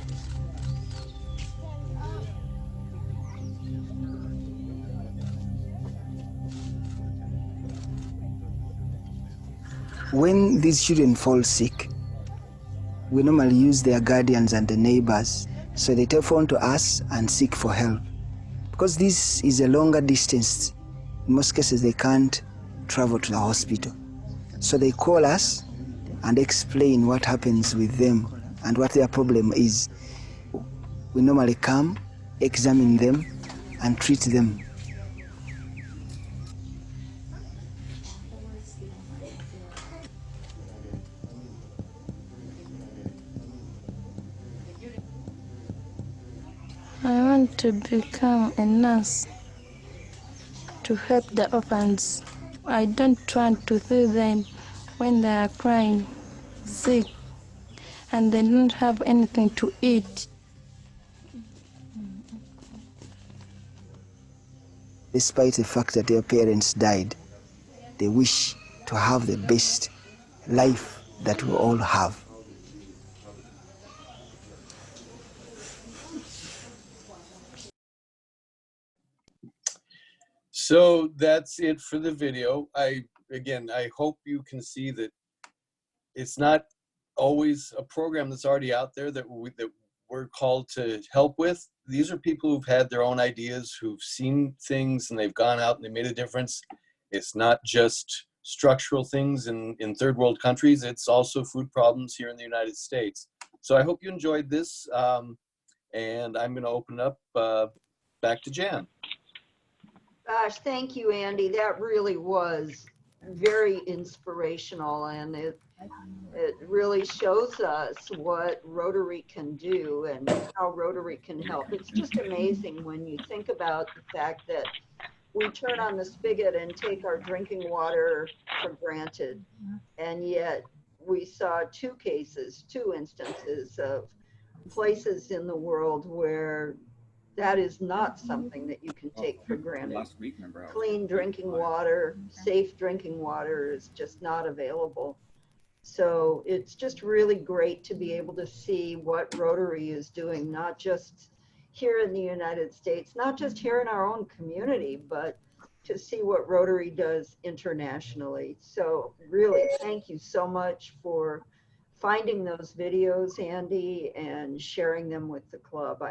When these children fall sick, we normally use their guardians and the neighbors. So they telephone to us and seek for help. Because this is a longer distance, in most cases they can't travel to the hospital. So they call us and explain what happens with them and what their problem is. We normally come, examine them, and treat them. I want to become a nurse to help the orphans. I don't want to see them when they are crying, sick, and they don't have anything to eat. Despite the fact that their parents died, they wish to have the best life that we all have. So that's it for the video. I hope you can see that it's not always a program that's already out there that we're called to help with. These are people who've had their own ideas, who've seen things, and they've gone out and they made a difference. It's not just structural things in third world countries, it's also food problems here in the United States. So I hope you enjoyed this, and I'm going to open up back to Jan. Gosh, thank you, Andy. That really was very inspirational, and it really shows us what Rotary can do and how Rotary can help. It's just amazing when you think about the fact that we turn on the spigot and take our drinking water for granted, and yet we saw two instances of places in the world where that is not something that you can take for granted. Clean drinking water, safe drinking water is just not available. So it's just really great to be able to see what Rotary is doing, not just here in the United States, not just here in our own community, but to see what Rotary does internationally. So really, thank you so much for finding those videos, Andy, and sharing them with the club.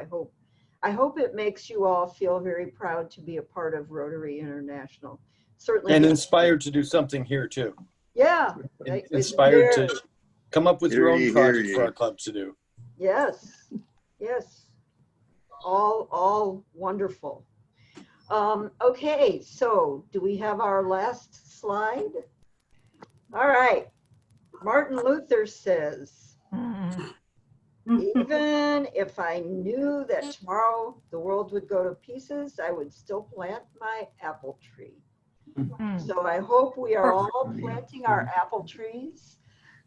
I hope it makes you all feel very proud to be a part of Rotary International. Certainly. And inspired to do something here too. Yeah. Inspired to come up with your own project for our club to do. Yes, yes. All wonderful. Okay, so do we have our last slide? All right. Martin Luther says, Even if I knew that tomorrow the world would go to pieces, I would still plant my apple tree. So I hope we are all planting our apple trees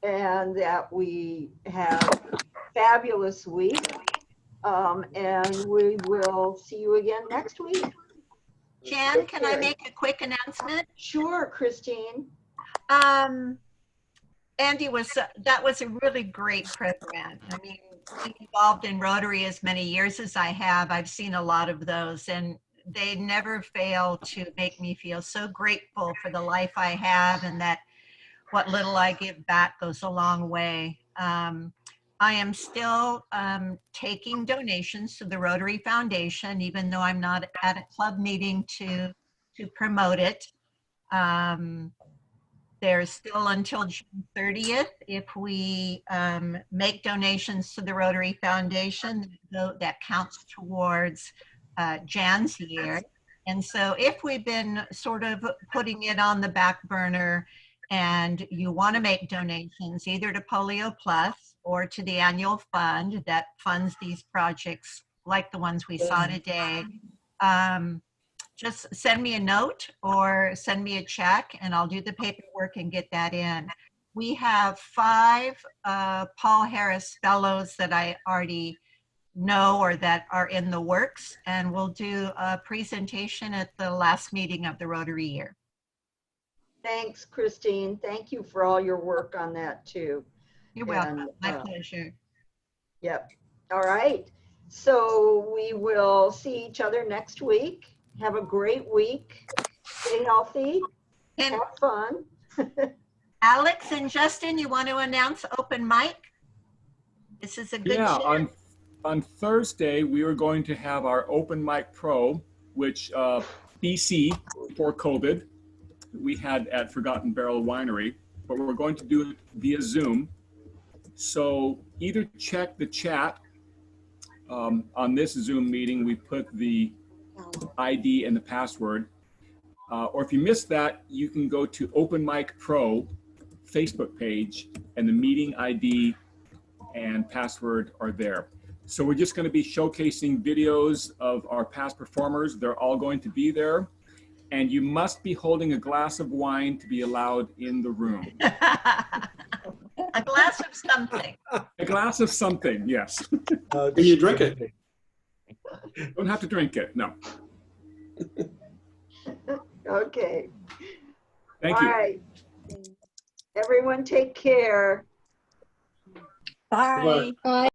and that we have a fabulous week. And we will see you again next week. Jan, can I make a quick announcement? Sure, Christine. Andy, that was a really great program. I mean, being involved in Rotary as many years as I have, I've seen a lot of those, and they never fail to make me feel so grateful for the life I have, and that what little I give back goes a long way. I am still taking donations to the Rotary Foundation, even though I'm not at a club meeting to promote it. There's still until June 30th. If we make donations to the Rotary Foundation, that counts towards Jan's year. And so if we've been sort of putting it on the back burner and you want to make donations either to Polio Plus or to the annual fund that funds these projects like the ones we saw today, just send me a note or send me a check and I'll do the paperwork and get that in. We have 5 Paul Harris Fellows that I already know or that are in the works, and we'll do a presentation at the last meeting of the Rotary year. Thanks, Christine. Thank you for all your work on that too. You're welcome. My pleasure. Yep. All right. So we will see each other next week. Have a great week. Stay healthy. And have fun. Alex and Justin, you want to announce open mic? This is a good show. On Thursday, we are going to have our Open Mic Pro, which BC, before COVID, we had at Forgotten Barrel Winery, but we're going to do it via Zoom. So either check the chat. On this Zoom meeting, we put the ID and the password. Or if you missed that, you can go to Open Mic Pro Facebook page, and the meeting ID and password are there. So we're just going to be showcasing videos of our past performers. They're all going to be there. And you must be holding a glass of wine to be allowed in the room. A glass of something. A glass of something, yes. Can you drink it? Don't have to drink it, no. Okay. Thank you. All right. Everyone take care. Bye. Bye.